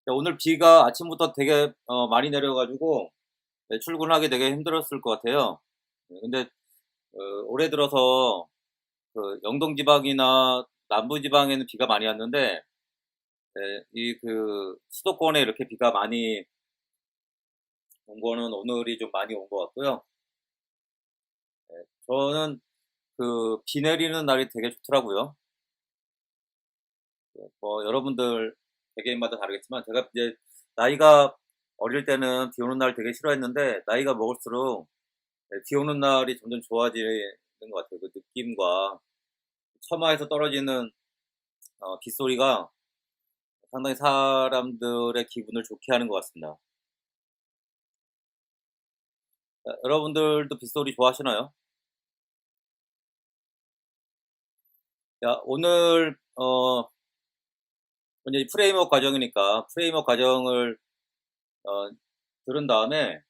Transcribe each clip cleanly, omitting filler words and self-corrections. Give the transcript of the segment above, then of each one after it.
오늘 비가 아침부터 되게 많이 내려 가지고 출근하기 되게 힘들었을 것 같아요. 근데 올해 들어서 그 영동 지방이나 남부 지방에는 비가 많이 왔는데 이 수도권에 이렇게 비가 많이 온 거는 오늘이 좀 많이 온 것 같고요. 저는 비 내리는 날이 되게 좋더라고요. 여러분들 개개인마다 다르겠지만 제가 이제 나이가 어릴 때는 비 오는 날 되게 싫어했는데 나이가 먹을수록 비 오는 날이 점점 좋아지는 것 같아요. 그 느낌과 처마에서 떨어지는 빗소리가 상당히 사람들의 기분을 좋게 하는 것 같습니다. 여러분들도 빗소리 좋아하시나요? 오늘 이제 프레임워크 과정이니까 프레임워크 과정을 어 들은 다음에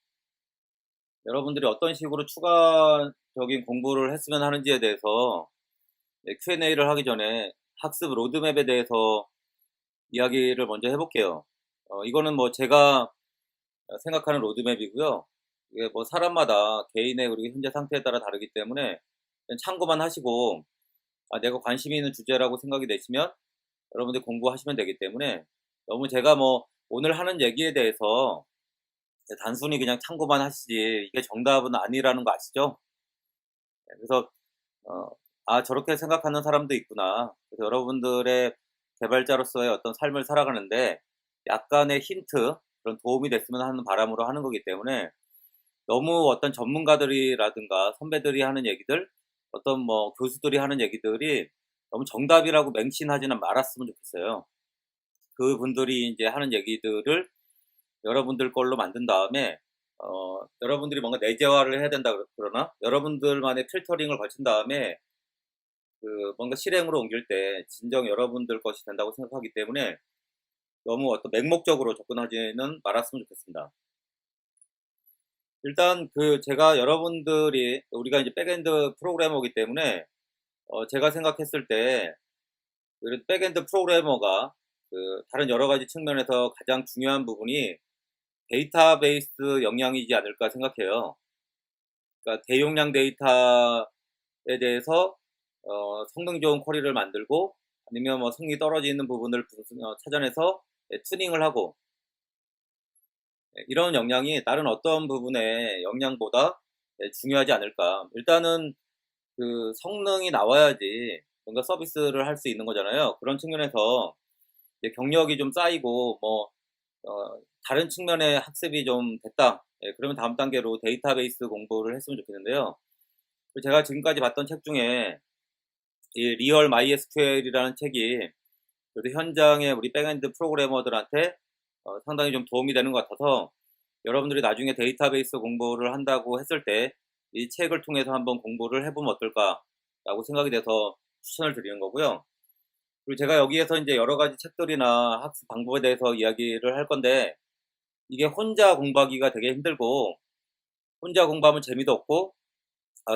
여러분들이 어떤 식으로 추가적인 공부를 했으면 하는지에 대해서 Q&A를 하기 전에 학습 로드맵에 대해서 이야기를 먼저 해 볼게요. 이거는 뭐 제가 생각하는 로드맵이고요. 이게 뭐 사람마다 개인의 그리고 현재 상태에 따라 다르기 때문에 그냥 참고만 하시고 내가 관심이 있는 주제라고 생각이 되시면 여러분들이 공부하시면 되기 때문에 너무 제가 뭐 오늘 하는 얘기에 대해서 단순히 그냥 참고만 하시지 이게 정답은 아니라는 거 아시죠? 그래서 어 '아 저렇게 생각하는 사람도 있구나.' 그래서 여러분들의 개발자로서의 어떤 삶을 살아가는데 약간의 힌트 그런 도움이 됐으면 하는 바람으로 하는 거기 때문에 너무 어떤 전문가들이라든가 선배들이 하는 얘기들 어떤 뭐 교수들이 하는 얘기들이 너무 정답이라고 맹신하지는 말았으면 좋겠어요. 그분들이 인제 하는 얘기들을 여러분들 걸로 만든 다음에 여러분들이 뭔가 내재화를 해야 된다 그러나 여러분들만의 필터링을 거친 다음에 뭔가 실행으로 옮길 때 진정 여러분들 것이 된다고 생각하기 때문에 너무 어떤 맹목적으로 접근하지는 말았으면 좋겠습니다. 일단 제가 여러분들이 우리가 이제 백엔드 프로그래머이기 때문에 제가 생각했을 때 백엔드 프로그래머가 다른 여러 가지 측면에서 가장 중요한 부분이 데이터베이스 역량이지 않을까 생각해요. 그러니까 대용량 데이터에 대해서 성능 좋은 쿼리를 만들고 아니면 뭐 성능이 떨어지는 부분을 찾아내서 튜닝을 하고 이런 역량이 다른 어떤 부분의 역량보다 중요하지 않을까. 일단은 성능이 나와야지 뭔가 서비스를 할 수 있는 거잖아요. 그런 측면에서 이제 경력이 좀 쌓이고 뭐 다른 측면의 학습이 좀 됐다. 그러면 다음 단계로 데이터베이스 공부를 했으면 좋겠는데요. 제가 지금까지 봤던 책 중에 이 리얼 MySQL이라는 책이 그래도 현장의 우리 백엔드 프로그래머들한테 상당히 좀 도움이 되는 것 같아서 여러분들이 나중에 데이터베이스 공부를 한다고 했을 때 '이 책을 통해서 한번 공부를 해 보면 어떨까.'라고 생각이 돼서 추천을 드리는 거고요. 그리고 제가 여기에서 인제 여러 가지 책들이나 학습 방법에 대해서 이야기를 할 건데 이게 혼자 공부하기가 되게 힘들고 혼자 공부하면 재미도 없고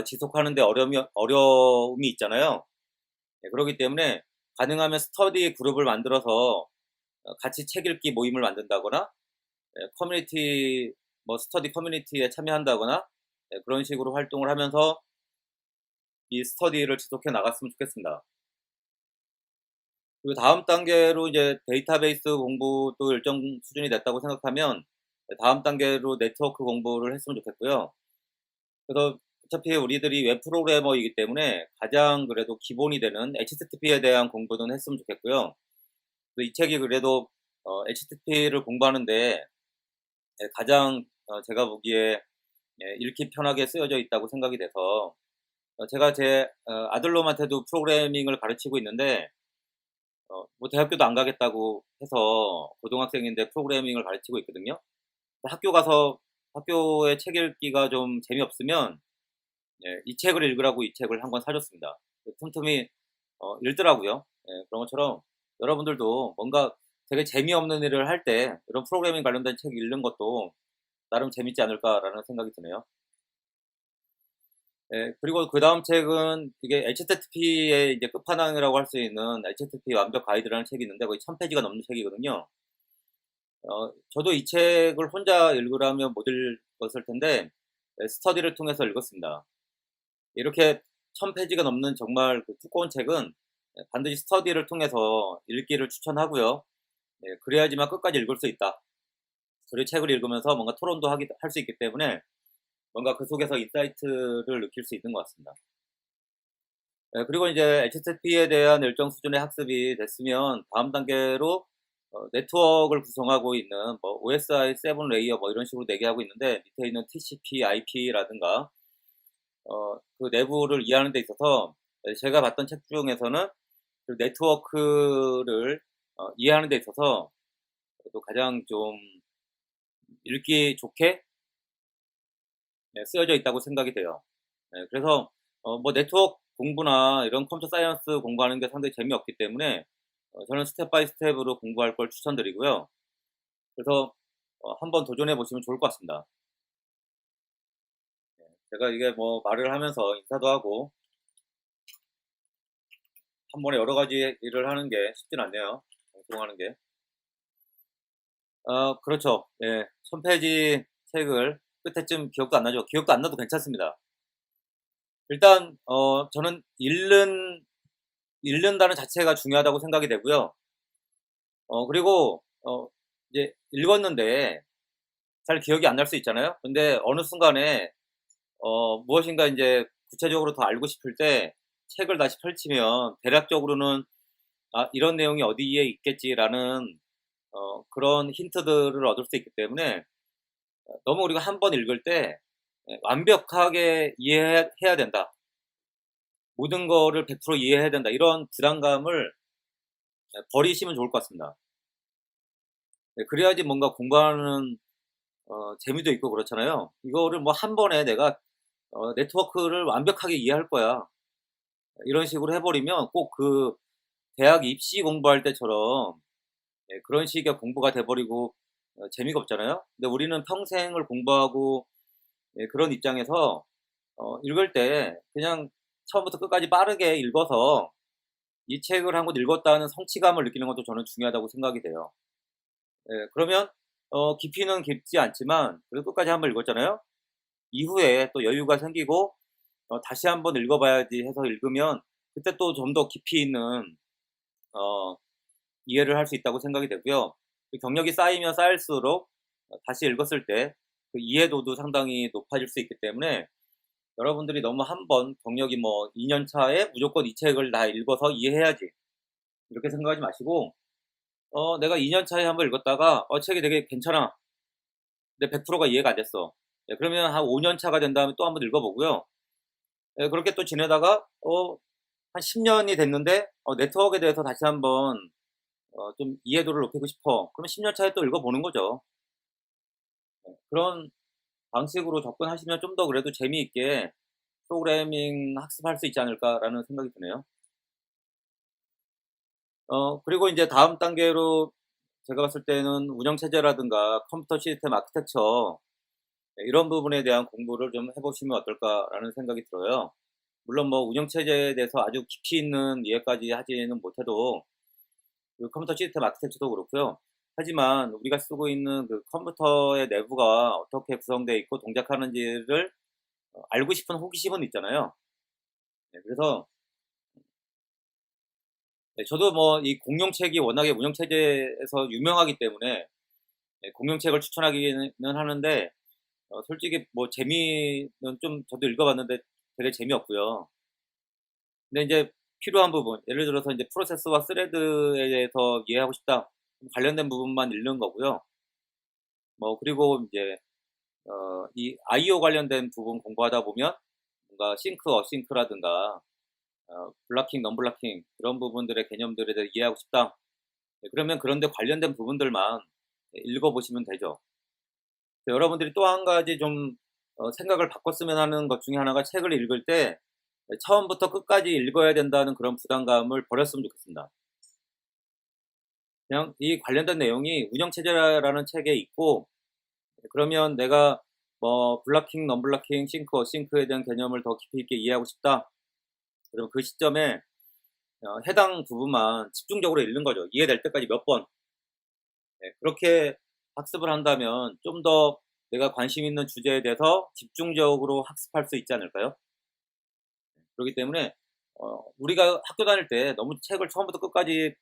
지속하는 데 어려움이 있잖아요. 그러기 때문에 가능하면 스터디 그룹을 만들어서 같이 책 읽기 모임을 만든다거나 커뮤니티 뭐 스터디 커뮤니티에 참여한다거나 그런 식으로 활동을 하면서 이 스터디를 지속해 나갔으면 좋겠습니다. 그리고 다음 단계로 이제 데이터베이스 공부도 일정 수준이 됐다고 생각하면 다음 단계로 네트워크 공부를 했으면 좋겠고요. 그래서 어차피 우리들이 웹 프로그래머이기 때문에 가장 그래도 기본이 되는 HTTP에 대한 공부는 했으면 좋겠고요. 이 책이 그래도 HTTP를 공부하는데 가장 제가 보기에 읽기 편하게 쓰여져 있다고 생각이 돼서 제가 제 아들놈한테도 프로그래밍을 가르치고 있는데 뭐 대학교도 안 가겠다고 해서 고등학생인데 프로그래밍을 가르치고 있거든요. 학교 가서 학교에 책 읽기가 좀 재미없으면 이 책을 읽으라고 이 책을 한 권 사 줬습니다. 틈틈이 읽더라고요. 그런 것처럼 여러분들도 뭔가 되게 재미없는 일을 할 때 이런 프로그래밍 관련된 책 읽는 것도 '나름 재밌지 않을까.'라는 생각이 드네요. 그리고 그다음 책은 이게 HTTP의 이제 끝판왕이라고 할 수 있는 HTTP 완벽 가이드라는 책이 있는데 거의 1000 페이지가 넘는 책이거든요. 저도 이 책을 혼자 읽으라면 못 읽었을 텐데 스터디를 통해서 읽었습니다. 이렇게 1000페이지가 넘는 정말 그 두꺼운 책은 반드시 스터디를 통해서 읽기를 추천하고요. 그래야지만 끝까지 읽을 수 있다. 그리고 책을 읽으면서 뭔가 토론도 할 수 있기 때문에 뭔가 그 속에서 인사이트를 느낄 수 있는 것 같습니다. 그리고 이제 HTTP에 대한 일정 수준의 학습이 됐으면 다음 단계로 네트워크를 구성하고 있는 뭐 OSI 7 레이어 뭐 이런 식으로 얘기하고 있는데, 밑에 있는 TCP, IP라든가 그 내부를 이해하는 데 있어서 제가 봤던 책 중에서는 그 네트워크를 이해하는 데 있어서 또 가장 좀 읽기 좋게 쓰여져 있다고 생각이 돼요. 그래서 뭐 네트워크 공부나 이런 컴퓨터 사이언스 공부하는 게 상당히 재미없기 때문에 저는 스텝 바이 스텝으로 공부할 걸 추천드리고요. 그래서 한번 도전해 보시면 좋을 것 같습니다. 제가 이게 뭐 말을 하면서 인사도 하고 한 번에 여러 가지 일을 하는 게 쉽진 않네요, 방송하는 게. 그렇죠. 예. 1000 페이지 책을 끝에쯤 기억도 안 나죠. 기억도 안 나도 괜찮습니다. 일단 저는 읽는다는 자체가 중요하다고 생각이 되고요. 그리고 이제 읽었는데 잘 기억이 안 날 수 있잖아요. 근데 어느 순간에 무엇인가 인제 구체적으로 더 알고 싶을 때 책을 다시 펼치면 대략적으로는 '아 이런 내용이 어디에 있겠지.'라는 그런 힌트들을 얻을 수 있기 때문에 너무 우리가 한 번 읽을 때 완벽하게 이해해야 된다. 모든 거를 100% 이해해야 된다. 이런 부담감을 버리시면 좋을 것 같습니다. 그래야지 뭔가 공부하는 재미도 있고 그렇잖아요. 이거를 뭐 한 번에 내가 '네트워크를 완벽하게 이해할 거야.' 이런 식으로 해 버리면 꼭 그 대학 입시 공부할 때처럼 그런 식의 공부가 돼 버리고 재미가 없잖아요. 근데 우리는 평생을 공부하고 그런 입장에서 읽을 때 그냥 처음부터 끝까지 빠르게 읽어서 이 책을 한 권 읽었다는 성취감을 느끼는 것도 저는 중요하다고 생각이 돼요. 그러면 깊이는 깊지 않지만 그래도 끝까지 한번 읽었잖아요. 이후에 또 여유가 생기고 '다시 한번 읽어 봐야지.' 해서 읽으면 그때 또 좀 더 깊이 있는 어 이해를 할 수 있다고 생각이 되고요. 그 경력이 쌓이면 쌓일수록 다시 읽었을 때 그 이해도도 상당히 높아질 수 있기 때문에 여러분들이 너무 한 번 경력이 뭐 2년 차에 무조건 '이 책을 다 읽어서 이해해야지.' 이렇게 생각하지 마시고 '내가 2년 차에 한번 읽었다가 책이 되게 괜찮아. 근데 100%가 이해가 안 됐어.' 그러면 한 5년 차가 된 다음에 또 한번 읽어 보고요. 그렇게 또 지내다가 한 10 년이 됐는데 네트워크에 대해서 다시 한번 좀 이해도를 높이고 싶어. 그러면 10년 차에 또 읽어 보는 거죠. 그런 방식으로 접근하시면 좀 더 그래도 재미있게 '프로그래밍 학습할 수 있지 않을까.'라는 생각이 드네요. 그리고 인제 다음 단계로 제가 봤을 때는 운영 체제라든가 컴퓨터 시스템 아키텍처, 이런 부분에 대한 공부를 좀 해 보시면 어떨까라는 생각이 들어요. 물론 뭐 운영 체제에 대해서 아주 깊이 있는 이해까지 하지는 못해도 그 컴퓨터 시스템 아키텍처도 그렇고요. 하지만 우리가 쓰고 있는 그 컴퓨터의 내부가 어떻게 구성되어 있고 동작하는지를 알고 싶은 호기심은 있잖아요. 그래서 저도 뭐 이 공룡책이 워낙에 운영 체제에서 유명하기 때문에 공룡책을 추천하기는 하는데 솔직히 뭐 재미는 좀 저도 읽어 봤는데 되게 재미없고요. 근데 인제 필요한 부분, 예를 들어서 인제 프로세스와 스레드에 대해서 이해하고 싶다. 관련된 부분만 읽는 거고요. 뭐 그리고 인제 이 IO 관련된 부분 공부하다 보면 뭔가 싱크, 어싱크라든가 블러킹, non-블러킹 이런 부분들의 개념들에 대해 이해하고 싶다. 그러면 그런 데 관련된 부분들만 읽어 보시면 되죠. 여러분들이 또 한 가지 좀 생각을 바꿨으면 하는 것 중에 하나가, 책을 읽을 때 처음부터 끝까지 읽어야 된다는 그런 부담감을 버렸으면 좋겠습니다. 그냥 이 관련된 내용이 운영체제라는 책에 있고, 그러면 내가 뭐 블러킹, non-블러킹, 싱크, 어싱크에 대한 개념을 더 깊이 있게 이해하고 싶다. 그러면 그 시점에 해당 부분만 집중적으로 읽는 거죠. 이해될 때까지 몇 번. 그렇게 학습을 한다면 좀 더 내가 관심 있는 주제에 대해서 집중적으로 학습할 수 있지 않을까요? 그렇기 때문에 우리가 학교 다닐 때 너무 책을 처음부터 끝까지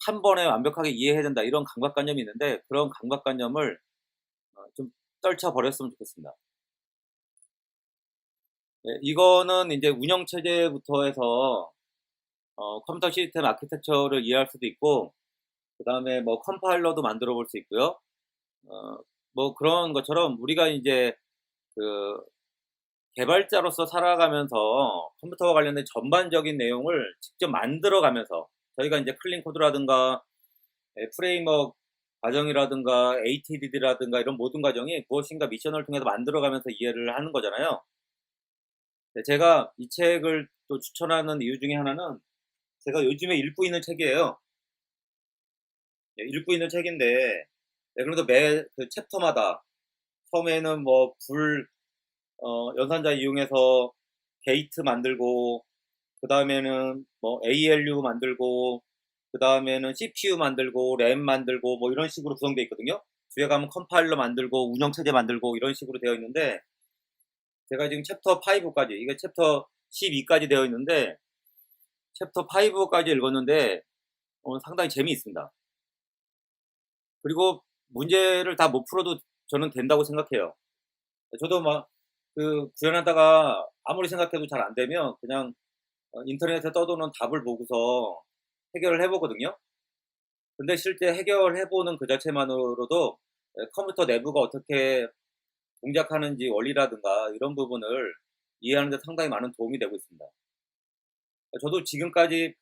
한 번에 완벽하게 이해해야 된다 이런 강박관념이 있는데 그런 강박관념을 좀 떨쳐 버렸으면 좋겠습니다. 네, 이거는 인제 운영 체제부터 해서 컴퓨터 시스템 아키텍처를 이해할 수도 있고 그다음에 뭐 컴파일러도 만들어 볼 수 있고요. 어 뭐 그런 것처럼 우리가 인제 그 개발자로서 살아가면서 컴퓨터와 관련된 전반적인 내용을 직접 만들어 가면서 저희가 인제 클린 코드라든가 프레임워크 과정이라든가 ATDD라든가 이런 모든 과정이 무엇인가 미션을 통해서 만들어 가면서 이해를 하는 거잖아요. 네, 제가 이 책을 또 추천하는 이유 중에 하나는 제가 요즘에 읽고 있는 책이에요. 네, 읽고 있는 책인데 그래도 매 그 챕터마다 처음에는 뭐 연산자 이용해서 게이트 만들고 그다음에는 뭐 ALU 만들고 그다음에는 CPU 만들고 램 만들고 뭐 이런 식으로 구성되어 있거든요. 뒤에 가면 컴파일러 만들고 운영 체제 만들고 이런 식으로 되어 있는데 제가 지금 챕터 5 까지 이게 챕터 12 까지 되어 있는데 챕터 5 까지 읽었는데 상당히 재미있습니다. 그리고 문제를 다 못 풀어도 저는 된다고 생각해요. 저도 막 구현하다가 아무리 생각해도 잘 안 되면 그냥 인터넷에 떠도는 답을 보고서 해결을 해 보거든요. 근데 실제 해결해 보는 그 자체만으로도 컴퓨터 내부가 어떻게 동작하는지 원리라든가 이런 부분을 이해하는 데 상당히 많은 도움이 되고 있습니다. 저도 지금까지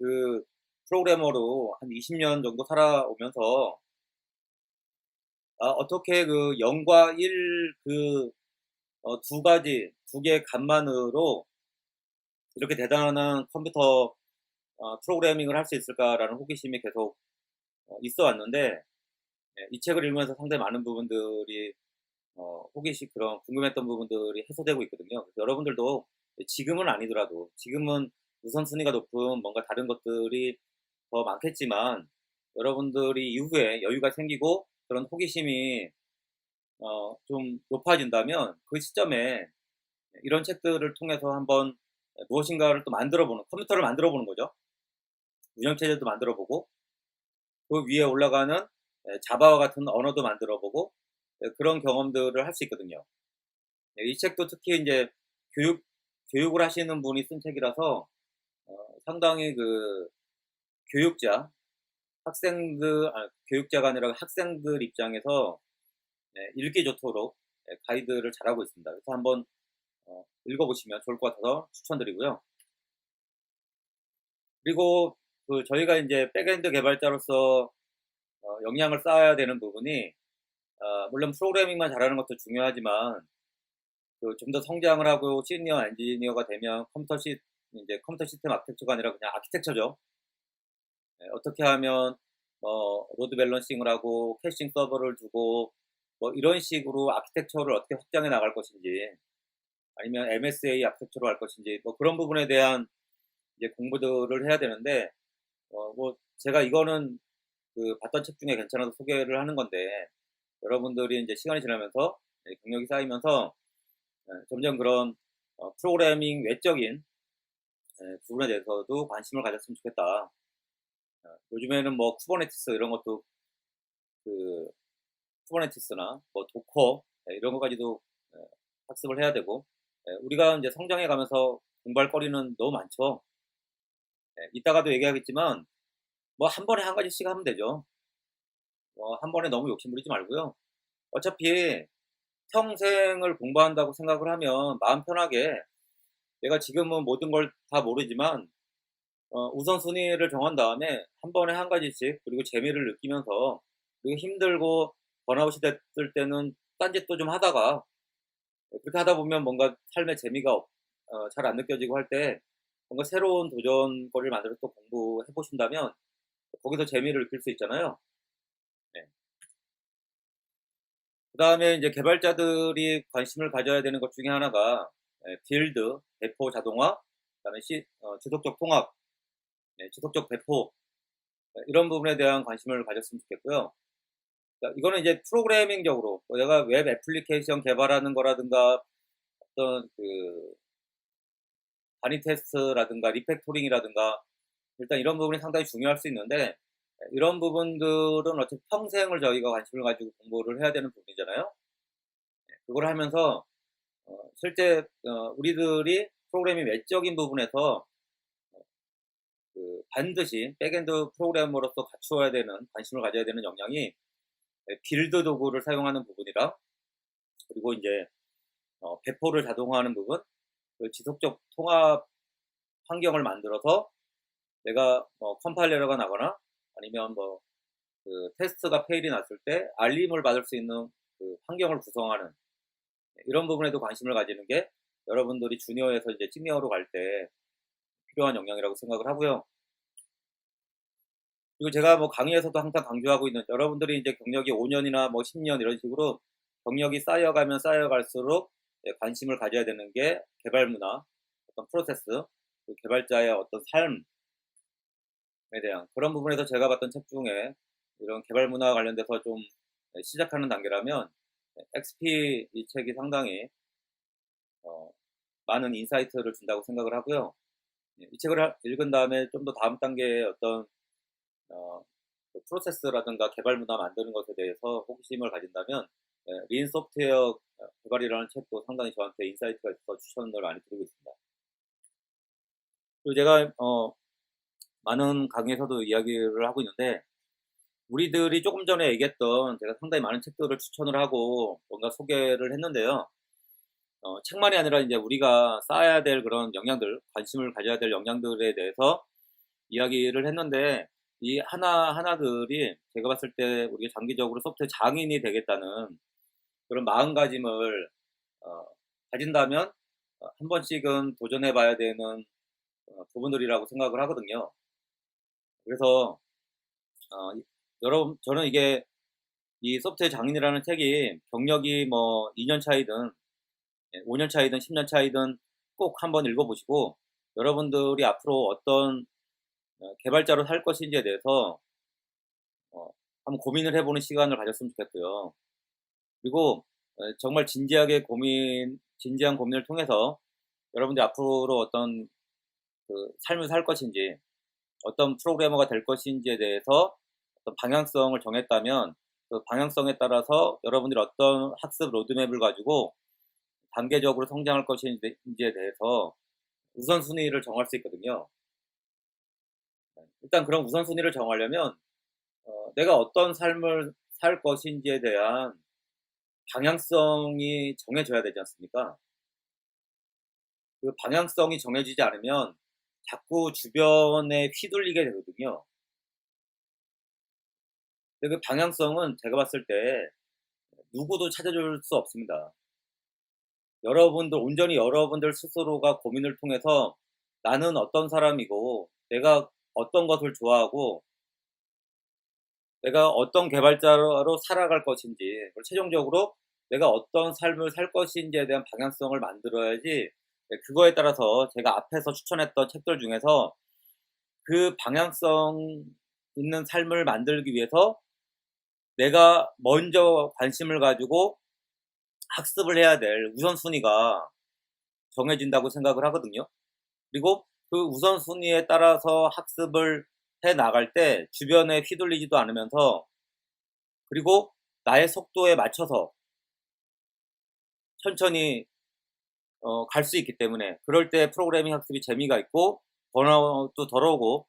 프로그래머로 한 20년 정도 살아오면서 어떻게 0과 1 두 가지 두 개의 값만으로 이렇게 대단한 컴퓨터 프로그래밍을 할 수 있을까라는 호기심이 계속 있어 왔는데 이 책을 읽으면서 상당히 많은 부분들이 호기심 그런 궁금했던 부분들이 해소되고 있거든요. 그래서 여러분들도 지금은 아니더라도 지금은 우선순위가 높은 뭔가 다른 것들이 더 많겠지만 여러분들이 이후에 여유가 생기고 그런 호기심이 좀 높아진다면 그 시점에 이런 책들을 통해서 한번 무엇인가를 또 만들어 보는 컴퓨터를 만들어 보는 거죠. 운영 체제도 만들어 보고 그 위에 올라가는 자바와 같은 언어도 만들어 보고 그런 경험들을 할 수 있거든요. 이 책도 특히 인제 교육을 하시는 분이 쓴 책이라서 상당히 교육자, 교육자가 아니라 학생들 입장에서 읽기 좋도록 가이드를 잘하고 있습니다. 그래서 한번 읽어 보시면 좋을 것 같아서 추천드리고요. 그리고 저희가 인제 백엔드 개발자로서 역량을 쌓아야 되는 부분이 물론 프로그래밍만 잘하는 것도 중요하지만 좀 더 성장을 하고 시니어 엔지니어가 되면 컴퓨터 시스템 아키텍처가 아니라 그냥 아키텍처죠. 어떻게 하면 로드 밸런싱을 하고 캐싱 서버를 두고 뭐 이런 식으로 아키텍처를 어떻게 확장해 나갈 것인지 아니면 MSA 아키텍처로 할 것인지 뭐 그런 부분에 대한 이제 공부들을 해야 되는데 뭐 제가 이거는 봤던 책 중에 괜찮아서 소개를 하는 건데 여러분들이 인제 시간이 지나면서 경력이 쌓이면서 점점 그런 프로그래밍 외적인 부분에 대해서도 관심을 가졌으면 좋겠다. 요즘에는 뭐 쿠버네티스 이런 것도 그 쿠버네티스나 뭐 도커 이런 것까지도 예 학습을 해야 되고 우리가 인제 성장해 가면서 공부할 거리는 너무 많죠. 이따가도 얘기하겠지만 뭐 한 번에 한 가지씩 하면 되죠. 한 번에 너무 욕심 부리지 말고요. 어차피 평생을 공부한다고 생각을 하면 마음 편하게 내가 지금은 모든 걸 다 모르지만 우선순위를 정한 다음에 한 번에 한 가지씩 그리고 재미를 느끼면서 그리고 힘들고 번아웃이 됐을 때는 딴짓도 좀 하다가 그렇게 하다 보면 뭔가 삶의 재미가 잘 안 느껴지고 할 때 뭔가 새로운 도전거리를 만들어서 또 공부해 보신다면 거기서 재미를 느낄 수 있잖아요. 네. 그다음에 인제 개발자들이 관심을 가져야 되는 것 중에 하나가 빌드, 배포 자동화, 그다음에 지속적 통합, 지속적 배포 이런 부분에 대한 관심을 가졌으면 좋겠고요. 그러니까 이거는 이제 프로그래밍적으로 내가 웹 애플리케이션 개발하는 거라든가 어떤 그 바니 테스트라든가 리팩토링이라든가 일단 이런 부분이 상당히 중요할 수 있는데, 이런 부분들은 어차피 평생을 저희가 관심을 가지고 공부를 해야 되는 부분이잖아요. 그걸 하면서 실제 우리들이 프로그래밍 외적인 부분에서 반드시 백엔드 프로그래머로서 갖추어야 되는, 관심을 가져야 되는 역량이 빌드 도구를 사용하는 부분이랑, 그리고 이제 배포를 자동화하는 부분, 그 지속적 통합 환경을 만들어서 내가 컴파일러가 나거나 아니면 테스트가 페일이 났을 때 알림을 받을 수 있는 그 환경을 구성하는, 이런 부분에도 관심을 가지는 게 여러분들이 주니어에서 이제 시니어로 갈 때 필요한 역량이라고 생각을 하고요. 그리고 제가 강의에서도 항상 강조하고 있는, 여러분들이 이제 경력이 5년이나 10년 이런 식으로 경력이 쌓여가면 쌓여갈수록 관심을 가져야 되는 게 개발 문화, 어떤 프로세스, 그 개발자의 어떤 삶에 대한 그런 부분에서 제가 봤던 책 중에 이런 개발 문화와 관련돼서 좀 시작하는 단계라면 XP 이 책이 상당히 많은 인사이트를 준다고 생각을 하고요. 이 책을 읽은 다음에 좀 더 다음 단계의 어떤 그 프로세스라든가 개발 문화 만드는 것에 대해서 호기심을 가진다면 린 소프트웨어 개발이라는 책도 상당히 저한테 인사이트가 있어서 추천을 많이 드리고 있습니다. 그리고 제가 많은 강의에서도 이야기를 하고 있는데, 우리들이 조금 전에 얘기했던, 제가 상당히 많은 책들을 추천을 하고 뭔가 소개를 했는데요. 책만이 아니라 이제 우리가 쌓아야 될 그런 역량들, 관심을 가져야 될 역량들에 대해서 이야기를 했는데, 이 하나하나들이 제가 봤을 때 우리가 장기적으로 소프트웨어 장인이 되겠다는 그런 마음가짐을 가진다면 한 번씩은 도전해 봐야 되는 부분들이라고 생각을 하거든요. 그래서 여러분, 저는 이게 이 소프트웨어 장인이라는 책이 경력이 2년 차이든 5년 차이든 10년 차이든 꼭 한번 읽어보시고, 여러분들이 앞으로 어떤 개발자로 살 것인지에 대해서 한번 고민을 해보는 시간을 가졌으면 좋겠고요. 그리고 정말 진지한 고민을 통해서 여러분들이 앞으로 어떤 그 삶을 살 것인지, 어떤 프로그래머가 될 것인지에 대해서 어떤 방향성을 정했다면, 그 방향성에 따라서 여러분들이 어떤 학습 로드맵을 가지고 단계적으로 성장할 것인지에 대해서 우선순위를 정할 수 있거든요. 일단 그런 우선순위를 정하려면 내가 어떤 삶을 살 것인지에 대한 방향성이 정해져야 되지 않습니까? 그 방향성이 정해지지 않으면 자꾸 주변에 휘둘리게 되거든요. 근데 그 방향성은 제가 봤을 때 누구도 찾아줄 수 없습니다. 온전히 여러분들 스스로가 고민을 통해서 나는 어떤 사람이고, 내가 어떤 것을 좋아하고, 내가 어떤 개발자로 살아갈 것인지, 그리고 최종적으로 내가 어떤 삶을 살 것인지에 대한 방향성을 만들어야지, 그거에 따라서 제가 앞에서 추천했던 책들 중에서 그 방향성 있는 삶을 만들기 위해서 내가 먼저 관심을 가지고 학습을 해야 될 우선순위가 정해진다고 생각을 하거든요. 그리고 그 우선순위에 따라서 학습을 해 나갈 때 주변에 휘둘리지도 않으면서, 그리고 나의 속도에 맞춰서 천천히 갈 수 있기 때문에, 그럴 때 프로그래밍 학습이 재미가 있고 번아웃도 덜 오고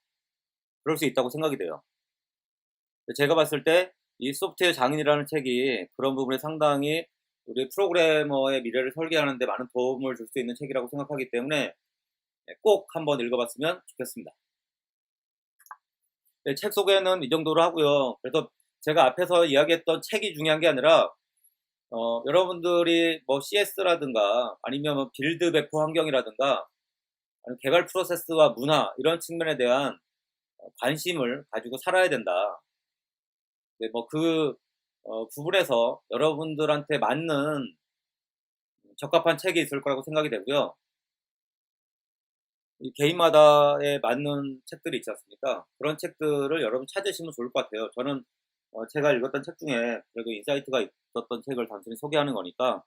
그럴 수 있다고 생각이 돼요. 제가 봤을 때 이 소프트웨어 장인이라는 책이 그런 부분에 상당히 우리 프로그래머의 미래를 설계하는 데 많은 도움을 줄 수 있는 책이라고 생각하기 때문에 꼭 한번 읽어 봤으면 좋겠습니다. 네, 책 소개는 이 정도로 하고요. 그래서 제가 앞에서 이야기했던 책이 중요한 게 아니라 여러분들이 CS라든가 아니면 빌드 배포 환경이라든가 아니면 개발 프로세스와 문화, 이런 측면에 대한 관심을 가지고 살아야 된다. 네, 그 부분에서 여러분들한테 맞는 적합한 책이 있을 거라고 생각이 되고요. 이 개인마다에 맞는 책들이 있지 않습니까? 그런 책들을 여러분 찾으시면 좋을 것 같아요. 저는 제가 읽었던 책 중에 그래도 인사이트가 있었던 책을 단순히 소개하는 거니까